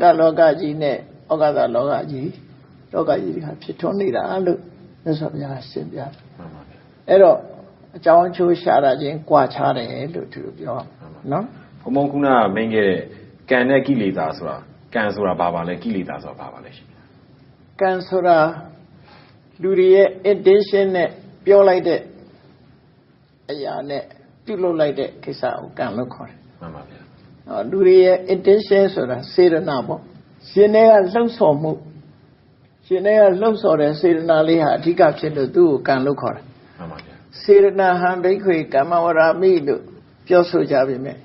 ဒါလောကကြီးနဲ့ဩဃာတလောကကြီးဟာဖြစ်ထွန်းနေတာလို့မြတ်စွာဘုရားရှင်းပြတယ်အဲ့တော့အကြောင်းအကျိုးရှာတာချင်းကြွားချတယ်လို့သူတို့ပြောနော်ဘုံဘုံခုနကမင်းခဲ့တဲ့ကံနဲ့ကိလေသာဆိုတာကံဆိုတာဘာပါလဲကိလေသာဆိုတာဘာပါလဲရှင်ကံဆိုတာလူတွေရဲ့ intention နဲ့ပြောလိုက်တဲ့အရာနဲ့ပြုလုပ်လိုက်တဲ့ကိစ္စကိုကံလို့ခေါ်တယ်မှန်ပါဗျာလူတွေရဲ့ intention ဆိုတာစေတနာပေါ့ရှင်တွေကလှုပ်ဆော်မှုရှင်တွေကလှုပ်ဆော်တဲ့စေတနာလေးဟာအဓိကဖြစ်လို့သူ့ကိုကံလို့ခေါ်တယ်မှန်ပါဗျာစေတနာဟံဘိက္ခွေကမ္မဝရာမိလို့ပြောဆိုကြပြီမဲ့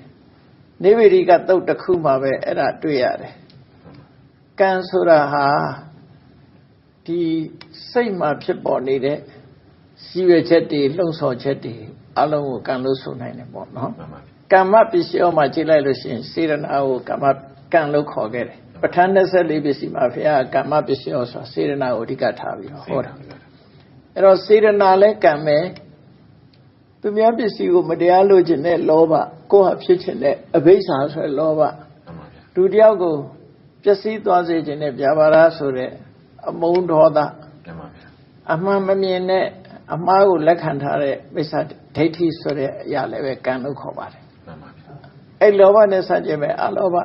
နိဗ္ဗေဒိကသုတ်တစ်ခုမှာပဲအဲ့ဒါတွေ့ရတယ်ကံဆိုတာဟာဒီစိတ်မှာဖြစ်ပေါ်နေတဲ့စီရွယ်ချက်တွေလှုံ့ဆော်ချက်တွေအလုံးကိုကံလို့ဆိုနိုင်တယ်ပေါ့နော်ကမ္မပစ္စည်းအောမှာကြည့်လိုက်လို့ရှိရင်စေတနာကိုကံလို့ခေါ်ခဲ့တယ်ပဋ္ဌာန်း24ပစ္စည်းမှာဘုရားကမ္မပစ္စည်းအောဆိုတာစေတနာကိုအဓိကထားပြီးဟောတာအဲ့တော့စေတနာလဲကံပဲသူများပစ္စည်းကိုမတရားလို့ခြင်းနဲ့လောဘကိုယ်ဟာဖြစ်ခြင်းနဲ့အဘိဓါဆိုတဲ့လောဘလူတယောက်ကိုပျက်စီးသွားစေခြင်းနဲ့ဗျာပါဒဆိုတဲ့အမုန်းဒေါသအမှန်မမြင်တဲ့အမှားကိုလက်ခံထားတဲ့မိစ္ဆာဒိဋ္ဌိဆိုတဲ့အရာလည်းပဲကံလို့ခေါ်ပါတယ်အဲ့လောဘနဲ့ဆန့်ကျင်မဲ့အလောဘ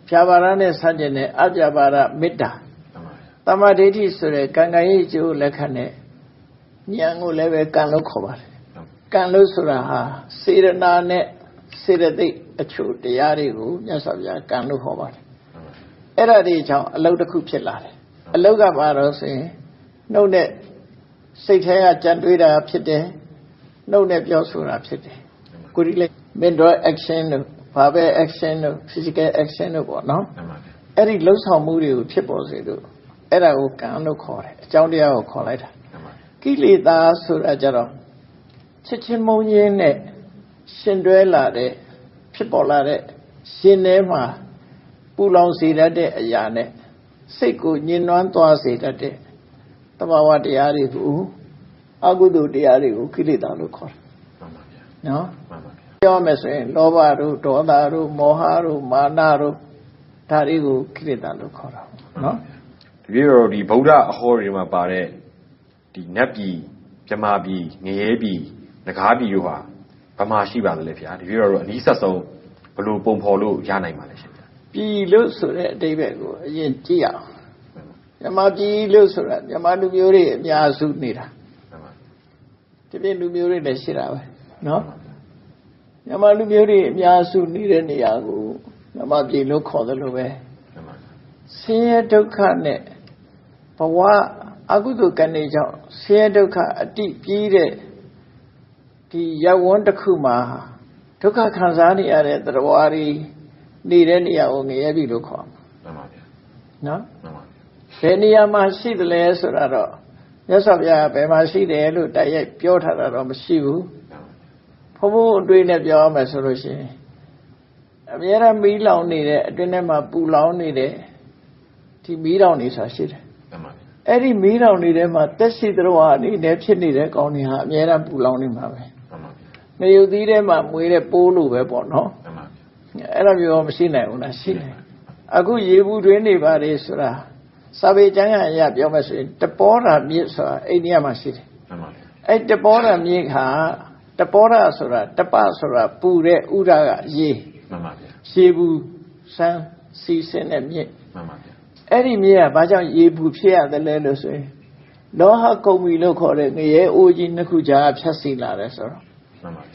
ဗျာပါဒနဲ့ဆန့်ကျင်တဲ့အဗျာပါဒမေတ္တာတမ္မာဒိဋ္ဌိဆိုတဲ့ကံကံရဲ့အကျိုးလက်ခံတဲ့ဉာဏ်ကိုလည်းပဲကံလို့ခေါ်ပါတယ်ကံလို့ဆိုတာဟာစေရနာနဲ့စေတသိက်အချို့တရားတွေကိုမြတ်စွာဘုရားကံလို့ခေါ်ပါတယ်အဲ့ဒါတွေကြောင့်အလုတ်တစ်ခုဖြစ်လာတယ်အလုတ်ကဘာလို့ဆိုရင်နှုတ်နဲ့စိတ်ထဲကကြံတွေးတာဖြစ်တယ်နှုတ်နဲ့ပြောဆိုတာဖြစ်တယ်ကိုယ်ဒီလေ mental action တို့ verbal action တို့ physical action တို့ပေါ့နော်အဲ့ဒီလှုပ်ဆောင်မှုတွေကိုဖြစ်ပေါ်စေလို့အဲ့ဒါကိုကံလို့ခေါ်တယ်အကြောင်းတရားကိုခေါ်လိုက်တာကိလေသာဆိုတာကြတော့ချစ်ချင်းမုန်းခြင်းနဲ့ရှင်တွဲလာတဲ့ဖြစ်ပေါ်လာတဲ့ရှင်ထဲမှာပူလောင်စေတတ်တဲ့အရာနဲ့စိတ်ကိုညှဉ်းနှွမ်းသွားစေတတ်တဲ့တဘာဝတရားတွေကိုအကုသိုလ်တရားတွေကိုကိလေသာလို့ခေါ်တယ်မှန်ပါဗျာနော်မှန်ပါဗျာပြောမယ်ဆိုရင်လောဘတို့ဒေါသတို့မောဟတို့မာနတို့ဒါတွေကိုကိလေသာလို့ခေါ်တာနော်တကယ်တော့ဒီဗုဒ္ဓအဟောတွေမှာပါတဲ့ဒီနတ်ပြည်မြမပြည်ငရဲပြည်နဂါးပြည်တို့ဟာဗမာရှိပါသလဲဗျာတကယ်တော့အနည်းဆက်ဆုံးဘယ်လိုပုံဖော်လို့ရနိုင်ပါလဲရှင်ဗျာပြည်လို့ဆိုတဲ့အဓိပ္ပာယ်ကိုအရင်ကြည့်အောင်မြမပြည်လို့ဆိုတာမြမလူမျိုးတွေအများစုနေတာဒီပြင်လူမျိုးတွေလည်းရှိတာပဲနော်မြမလူမျိုးတွေအများစုနေတဲ့နေရာကိုမြမပြည်လို့ခေါ်တယ်လို့ပဲဆင်းရဲဒုက္ခနဲ့ဘဝအကုသိုလ်ကံတွေကြောင့်ဆင်းရဲဒုက္ခအတိပြီးတဲ့ဒီရပ်ဝန်းတစ်ခုမှာဒုက္ခခံစားနေရတဲ့သတ္တဝါတွေနေတဲ့နေရာကိုငရဲပြီလို့ခေါ်မှာမှန်ပါဗျာနော်မှန်ပါဘယ်နေရာမှာရှိတယ်လဲဆိုတာတော့မြတ်စွာဘုရားဘယ်မှာရှိတယ်လို့တိုက်ရိုက်ပြောထားတာတော့မရှိဘူးဘုံဘုံအတွေ့နဲ့ပြောရမယ်ဆိုလို့ရှိရင်အများအားမီးလောင်နေတဲ့အတွင်းထဲမှာပူလောင်နေတဲ့ဒီမီးတောင်တွေဆိုတာရှိတယ်မှန်ပါဗျာအဲ့ဒီမီးတောင်တွေထဲမှာတက်ရှိတော်ဟာအနေနဲ့ဖြစ်နေတဲ့ကောင်းတွေဟာအများအားပူလောင်နေမှာပဲမှန်ပါဗျာငရုတ်သီးထဲမှာမွေးတဲ့ပိုးလိုပဲပေါ့နော်မှန်ပါဗျာအဲ့လိုမျိုးမရှိနိုင်ဘူးလားရှိတယ်အခုရေဘူးတွင်းနေပါလေဆိုတာစာပေကျမ်းဂန်အရပြောမယ်ဆိုရင်တပောဓာမြစ်ဆိုတာအိန္ဒိယမှာရှိတယ်မှန်ပါဗျာအဲ့တပောဓာမြစ်ဟာတပောဓာဆိုတာတပဆိုတာပူတဲ့ဥဒကရေမှန်ပါဗျာရေဘူးစမ်းစီစင်းတဲ့မြစ်မှန်ပါဗျာအဲ့ဒီမြစ်ကဘာကြောင့်ရေဘူးဖြစ်ရတယ်လဲလို့ဆိုရင်လောဟကုံမီလို့ခေါ်တဲ့ငရဲအိုးကြီးနှစ်ခုကြားဖြတ်စီလာတယ်ဆိုတော့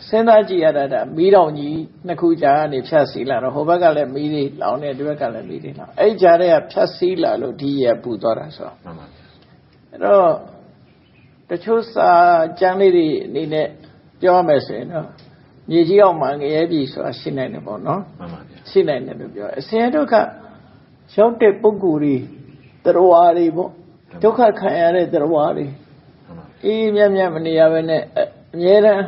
စဉ်းစားကြည့်ရတာမီးတောင်ကြီးနှစ်ခုကြားကနေဖြတ်စီလာတော့ဟိုဘက်ကလည်းမီးတွေလောင်နေဒီဘက်ကလည်းမီးတွေလောင်အဲ့ကြားထဲကဖြတ်စီလာလို့ဒီရပူသွားတာဆိုတော့အဲ့တော့တချို့စာကျမ်းလေးတွေအနေနဲ့ပြောရမယ်ဆိုရင်တော့မြေကြီးအောက်မှာငရဲပြည်ဆိုတာရှိနိုင်တယ်ပေါ့နော်မှန်ပါဗျာရှိနိုင်တယ်လို့ပြောအစင်ဒုက္ခရောက်တဲ့ပုဂ္ဂိုလ်တွေတရားဝါတွေပေါ့ဒုက္ခခံရတဲ့တရားဝါတွေအေးမြတ်မြတ်မနေရဘဲနဲ့အမြဲတမ်း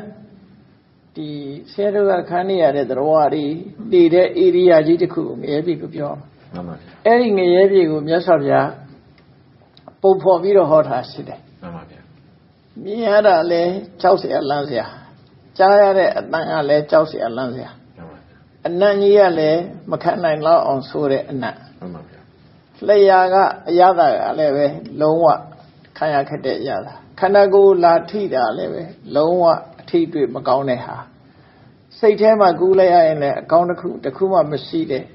ဒီဆဲဒုက္ခခံရတဲ့တရားဝါတွေနေတဲ့ဧရိယာကြီးတစ်ခုကိုငရဲပြည်ကိုပြောမှန်ပါဗျာအဲ့ဒီငရဲပြည်ကိုမြတ်စွာဘုရားပုံဖော်ပြီးတော့ဟောထားရှိတယ်မှန်ပါဗျာမြင်ရတာလဲကြောက်เสียလန့်เสียကြားရတဲ့အတန်ကလည်းကြောက်เสียလန့်เสียအနံ့ကြီးကလည်းမခံနိုင်လောက်အောင်ဆိုတဲ့အနံ့မှန်ပါဗျာ Layaga, Yada, Leve, Lowa, Kaya Kate Yada. Kanago La Tida Leve, Lowa, Tidri Magoneha. Saytema Gulea and the Gonaku, the Kuma Maside.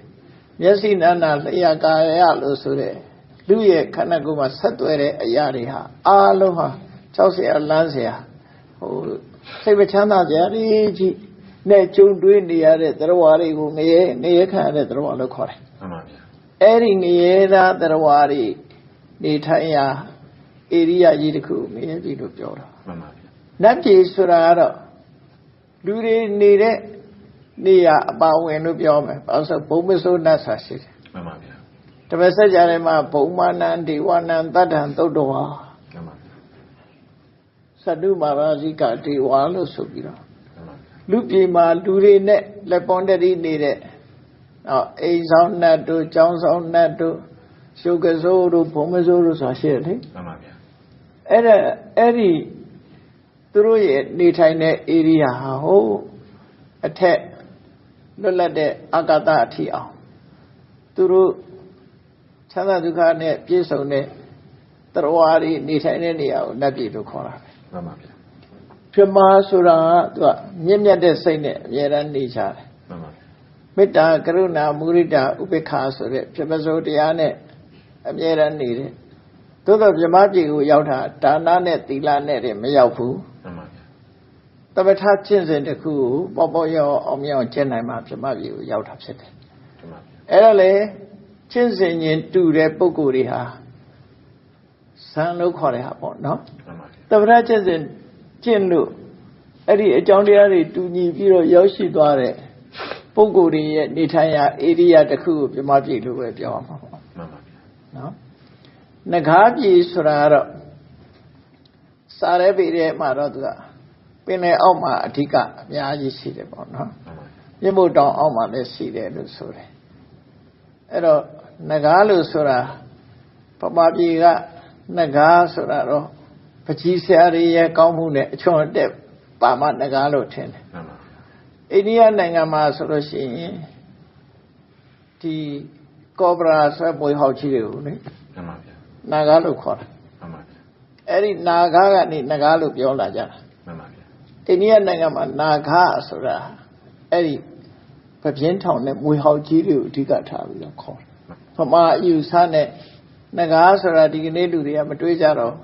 Yesi Nana, Layaga Yalusure. Luye Kanaguma Satwere Ayariha. Aloha, Chelsea Alanzia. Oh, Savachana Jari. Ne children near the Rawari who may near Canada the Rawala Kore. Adding Niera the Rawari, Nitaya, Area Yidiku, near Yidu Jora. Naki Surada. Do they need it? Near about when of Yome, also Bomaso Nasa City. The message Arema, Bowman and the one and that and Todoa. Sadu Marazika, the Walo Subira. Lupima, Durine, Lepondari needed. Now, a sound nato, Jones on nato, Sugar Zoro, Pomazoro, Sashiri. Eddie, through it, Nitine area, ho, attack, Lola de Agata Tia. Through Chana Ducane, Pisone, Trawari, Nitine, Nabi to Kora. Pima Sura, Nimia de Sene, Yeran Nisha. Mita, Karuna, Murida, Ubekasore, Pimazo Diane, Yeran needed. Todo Yamati, Yauta, Tanane, Tilane, Mayapu. The Betachins in the coup, Boboyo, Omio, Jenama, Jamavi, Yauta City. Ele, Chinsin in two de Poguriha. San Lucoria, no? The Betachins in Chinlu, Eddie, a Johnny, to Nibiro Yoshi Dore, Poguri, Nitaya, area the coup, Yamaji, no? Nagaji Surara Sarebi Maradra Pine Oma Atika, Yaji Sidebon, no? Yamu don Oma, let's see there, Lusure. Ero Nagalu Sura, Pababiga, Naga Suraro. Pachisiari, Comune, Chonde, Pama Nagalo ten. India Nangama Soroshi, the Cobra Saboy Hochi, Nagalo Kor. Eri Naga ni Nagalo Yolaja. India Nangama Naga Sura, Eri Papienton, we Hochi, Tigata, Kor. Pama, you son, Naga Sura, Diginedu, the Amatujaro.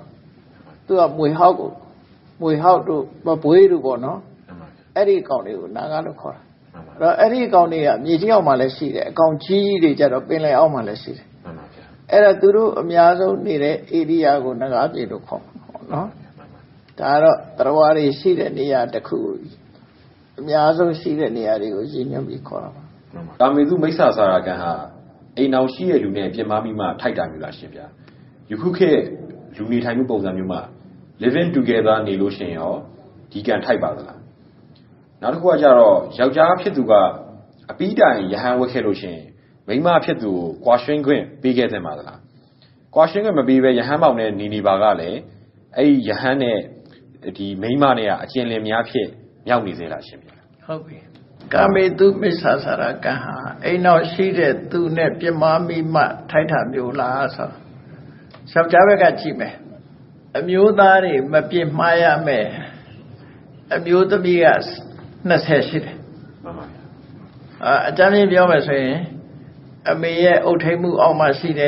To a we how to Babuiru Bono, Eddie County, Nagano Kor. Eddie County, Mijio Malesi, Conchi, the Jet of Pele Omalesi. Era Duru, Miazo, Nire, Idiago, Nagaji to come. No? Taro, Trawari, seated near the coup. Miazo, seated near the Virginia Bicor. Tamidu Mesa Saragaha, a now she a Lune, Yamamima, Titamula Shipia. You cook here, Luni Tamupozanuma. Living together in illusion, he can type out. Not Quajaro, Jaja Pituga, a pita in Yahan Wakelushin, Mima Pitu, Quashing Green, bigger than Mother. Quashing may be where Yahama and Nini Bagale, a Yahane, the Maimania, a Chenle Miapi, Yamizela Shimia. Okay. Kami do Miss Hasaraka, a now seated to net Yamami Mat, Titan Yula. Sabjavaga Chime. A mudari, Mapi Maya me. A mudamias, Naseshit. A Johnny Bioma say, a mea Otemu on my city,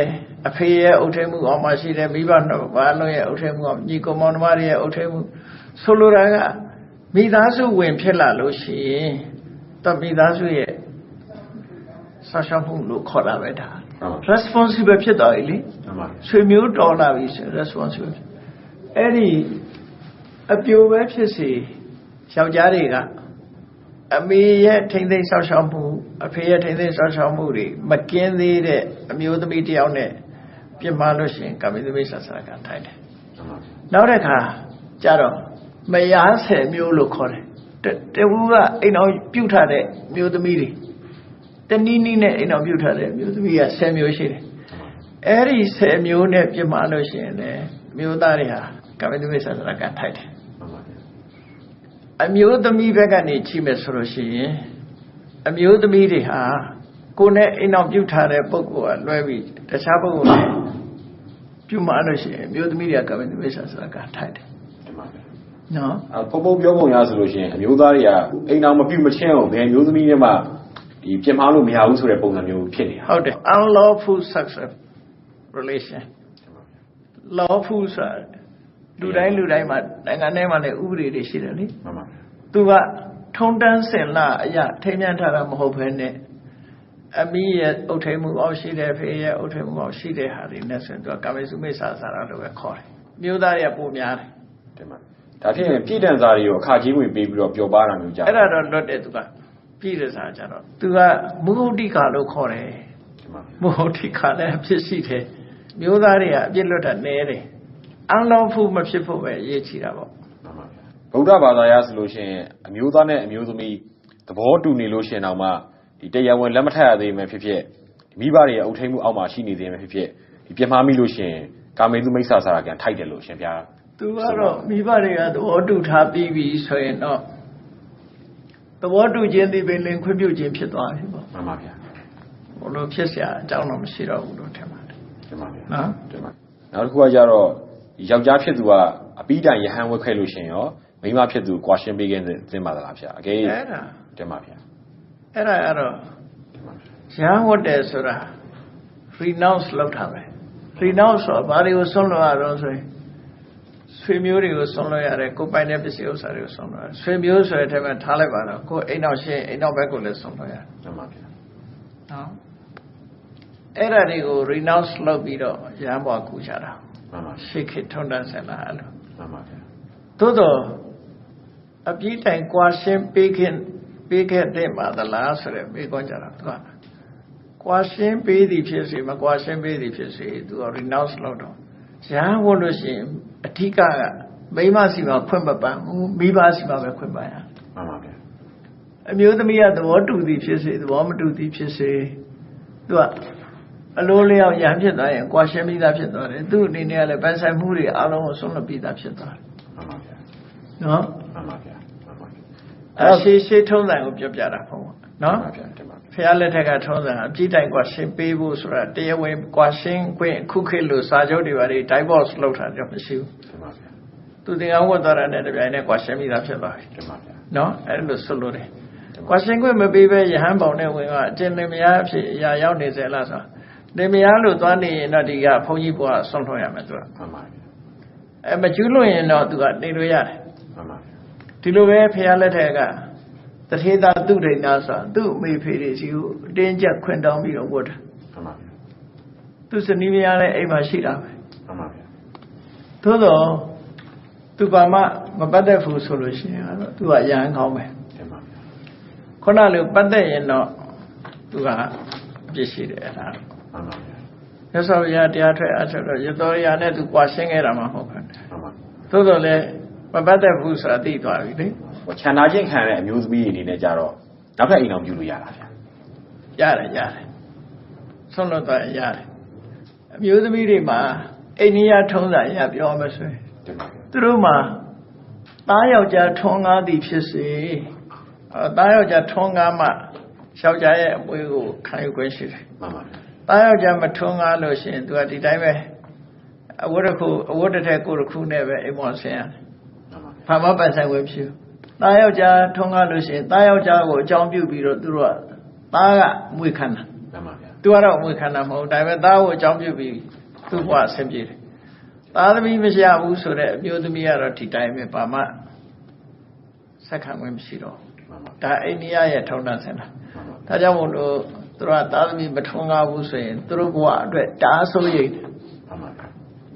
a pay Otemu on my city, Vivano, Valoya Otemu, Nico Monmaria Otemu, Soluraga, Midazu win Pella Lucy, the Midazu, Sasha Hulu Colaveta. Responsible Piedoli, so mute all our is responsible. Any a pure website, Shaujariga, a mere 10 days of shampoo, a pair 10 days of shampoo, McKinney, a mute media on it, Pimalushin, coming to Mrs. Sagan. Now that car, Jaro, may I say, Mulu Core, the Wua in our Puta, mute meeting. The Nini in a beauty, we are Samuel Shiri. Eri Samuel Nepimaloshi, Mudaria, coming to Miss Ragat. A mute the me vegani chimes roshi, a mute the media, ကိုယ်နဲ့အိမ်အောင်ပြုထားတဲ့ပုဂ္ဂိုလ်ကလွဲပြီးတခြားပုဂ္ဂိုလ်နဲ့ပြုမှလို့ရှိရင်မျိုးသမီးတွေကကာမတုမိစ္ဆာဆိုတာကထိုက်တယ်နော်ပုံပြောပုံရဆိုလို့ရှိရင်အမျိုးသားတွေကအိမ်အောင်မပြုမချင်းအောင်ဘယ်မျိုးသမီးတွေမှဒီပြင်မာလို့မရဘူးဆိုတဲ့ပုံစံမျိုးဖြစ်နေတာဟုတ်တယ် unlawful sexual relation lawful ဆိုတာလူတိုင်းမှာနိုင်ငံထဲမှာလည်းဥပဒေတွေရှိတယ်လေမှန်ပါသူကထုံတန်းစင်လာအရာထိမ်းမြန်းထားတာမဟုတ်ဘဲနဲ့အမိရဲ့အုတ်ထိန်မှုအောက်ရှိတဲ့ဖေရဲ့အုတ်ထိန်မှုအောက်ရှိတဲ့ဟာတွေနဲ့ဆိုရင်သူကကာမေစုမိစ္ဆာစာရလို့ပဲခေါ်တယ်မျိုးသားတွေကပိုများတယ်တင်ပါဒါဖြစ်ရင်ပြည်တန်စာတွေကိုအခကြီးငွေပေးပြီးတော့ပျော်ပါတာမျိုးကြာအဲ့ဒါတော့လွတ်တယ်သူကပြည်တန်စာကြတော့သူကမုဟုတ်တိကာလို့ခေါ်တယ်မုဟုတ်တိကာလည်းဖြစ်ရှိတယ်မျိုးသားတွေကအပြစ်လွတ်တာနည်းတယ်အန်လောဖို့မဖြစ်ဖို့ပဲအရေးကြီးတာပေါ့ဗုဒ္ဓဘာသာရဆိုလို့ရှိရင်အမျိုးသားနဲ့အမျိုးသမီးသဘောတူနေလို့ရှိရင်တော့မှဒီတရားဝင်လက်မထပ်ရသေးမှဖြစ်ဖြစ်မိဘတွေရဲ့အုပ်ထိန်းမှုအောက်မှာရှိနေသေးမှဖြစ်ဖြစ်ဒီပြမမိလို့ရှိရင်ကာမေသူမိစ္ဆာစာရကန်ထိုက်တယ်လို့ရှင်ဗျာသူကတော့မိဘတွေကသဘောတူထားပြီးပြီဆိုရင်တော့သဘောတူခြင်းဒီပင်လင်ခွင့်ပြုခြင်းဖြစ်သွားပြီပေါ့မှန်ပါဗျာဘလို့ဖြစ်เสียအကြောင်းတော့မရှိတော့ဘူးလို့ထင်ပါတယ်တင်ပါဗျာနော်တင်ပါနောက်တစ်ခုကကြတော့ယောက်ျားဖြစ်သူကအပိတိုင်ရဟန်းဝက်ခဲ့လို့ရှင်ရောမိန်းမဖြစ်သူကွာရှင်းပေးခဲ့သင်ပါသလားဗျာအကယ်အဲ့ဒါတင်ပါဗျာအဲ့ဒါကတော့ရဟန်းဝတ်တယ်ဆိုတာ renounce လုပ်တာပဲ renounce ဆိုတာဘာတွေကိုဆုံးလွတ်ရတော့ဆိုရင်ဆွေမျိုးတွေကိုဆုံးလွတ်ရတယ်ကိုယ်ပိုင်တဲ့ပစ္စည်းဥစ္စာတွေကိုဆုံးလွတ်ရတယ်ဆွေမျိုးဆိုတဲ့အထက်မှာထားလိုက်ပါတော့ကိုယ်အိမ်နောက်ရှင်းအိမ်နောက်ဘက်ကိုလည်းဆုံးလွတ်ရတယ်တင်ပါဗျာနော်အဲ့ဒါတွေကို renounce လုပ်ပြီးတော့ရဟန်းဘဝကူကြတာမှန်ပါရှိခေထုံးတန်းဆက်လာအဲ့လိုမှန်ပါဗျာသို့တော့အပြည့်တိုင်ကွာရှင်းပေးခဲ့တဲ့ပါသလားဆိုတဲ့မေးခွန်းကြတာသူကကွာရှင်းပေးသည်ဖြစ်စေမကွာရှင်းပေးသည်ဖြစ်စေသူက renounce လုပ်တော့ရဟန်းဝတ်လို့ရှိရင်အထက်ကမိန်းမရှိမှခွင့်မပန်းဘူးမိဘရှိမှပဲခွင့်ပန်းရမှန်ပါဗျာအမျိုးသမီးကသဘောတူသည်ဖြစ်စေသဘောမတူသည်ဖြစ်စေသူကအလိုလျောက်ရဟန်းဖြစ်သွားရင်ကွာရှင်းပြီးသားဖြစ်သွားတယ်သူ့အနေနဲ့ကလည်းပန်းဆိုင်မှုတွေအလုံးကိုဆုံးလွတ်ပြီးသားဖြစ်သွားတယ်မှန်ပါဗျာနော်မှန်ပါဗျာရှေးထုံးစံကိုပြောပြတာပေါ့နော်ဖះလက်ထက်ကထုံးစံအပြည့်တိုင်ကွာရှင်းပေးဖို့ဆိုတာတရားဝင်ကွာရှင်းခွင့်ခုခေတ်လို့စာချုပ်တွေပါလေ divorce လုပ်တာကြောင့်မရှိဘူးသူတင်အောင်ဝတ်သွားတာနဲ့တပြိုင်နက်ကွာရှင်းပြီးသားဖြစ်သွားပြီနော်အဲ့လိုဆွလို့တယ်ကွာရှင်းခွင့်မပေးဘဲရဟန်းပေါင်နဲ့ဝင်ကအကျဉ်းလင်မယားအဖြစ်အရာရောက်နေစေလားဆိုလင်မယားလို့သွားနေရင်တော့ဒီကဘုန်းကြီးဘုရားဆုံးထွန်းရမယ်သူကမှန်ပါမကျူးလွန်ရင်တော့သူကနေလို့ရတယ်မှန်ပါဒီလိုပဲဖះလက်ထက်ကတထေသာသူဒိဏဆိုသူ့အမေဖေတွေစီကိုအတင်းကျပ်ခွင့်တောင်းပြီးတော့ဝတ်တာမှန်ပါသူစနီးမယားလည်းအိမ်မှာရှိတာပဲမှန်ပါသို့တော့သူဘာမှမပတ်သက်ဘူးဆိုလို့ရှိရင်တော့သူကရဟန်းကောင်းပဲမှန်ပါခုနလိုပတ်သက်ရင်တော့သူကအပြစ်ရှိတယ်အဲ့ဒါမှန်ပါမြတ်စွာဘုရားတရားထွက်အထုတ်တော့ရသောရနဲ့သူကွာရှင်းခဲ့တာမှမဟုတ်ဘူးမှန်ပါသို့တော့လည်းမပတ်သက်ဘူးဆိုတာသိသွားပြီလေခြံနာချင်းခံတဲ့အမျိုးသမီးအနေနဲ့ကြတော့နောက်ထပ်အိမ်အောင်ပြုလို့ရတာဗျာရတယ်ဆုံးလို့တော့ရတယ်အမျိုးသမီးတွေမှာအိန္ဒိယထုံးစံအရပြောမှဆိုရင်သူတို့မှာသားယောက်ျားထွန်းကားသည်ဖြစ်စေသားယောက်ျားထွန်းကားမှယောက်ျားရဲ့အမွေကိုခံယူခွင့်ရှိတယ်မှန်ပါသားယောက်ျားမထွန်းကားလို့ရှိရင်သူကဒီတိုင်းပဲအဝတ်တစ်ထည်ကိုယ်တစ်ခုနဲ့ပဲအိမ်ပေါ်ဆင်းရတယ်ဘာမှပတ်ဆိုင်ဝင်ဖြစ်သားယောက်ျားထွန်းကားလို့ရှိရင်သားယောက်ျားကိုအကြောင်းပြုပြီးတော့သူတို့ကသားကအမွေခံတာမှန်ပါဗျာသူကတော့အမွေခံတာမဟုတ်ဒါပေမဲ့သားကိုအကြောင်းပြုပြီးသူ့ဘဝဆင်ပြေတယ်သားသမီးမရှိဘူးဆိုတဲ့အမျိုးသမီးကတော့ဒီတိုင်းပဲဘာမှဆက်ခံဝင်မရှိတော့ဒါအိန္ဒိယရဲ့ထုံးတမ်းစင်တာဒါကြောင့်မို့လို့သူတို့ကသားသမီးမထွန်းကားဘူးဆိုရင်သူတို့ဘဝအတွက်တားဆိုးရိတ်မှန်ပါဗျာ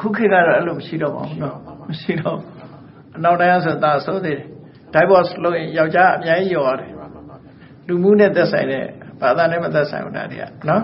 ခုခေတ်ကတော့အဲ့လိုမရှိတော့ပါဘူးနော်မရှိတော့အနောက်တိုင်းဆိုသားဆိုးသေးတယ် divorce လုပ်ရင်ယောက်ျားအများကြီးရောရတယ်လူမှုနဲ့သက်ဆိုင်တဲ့ဘာသာနဲ့မသက်ဆိုင်ဘူးဒါတွေကနော်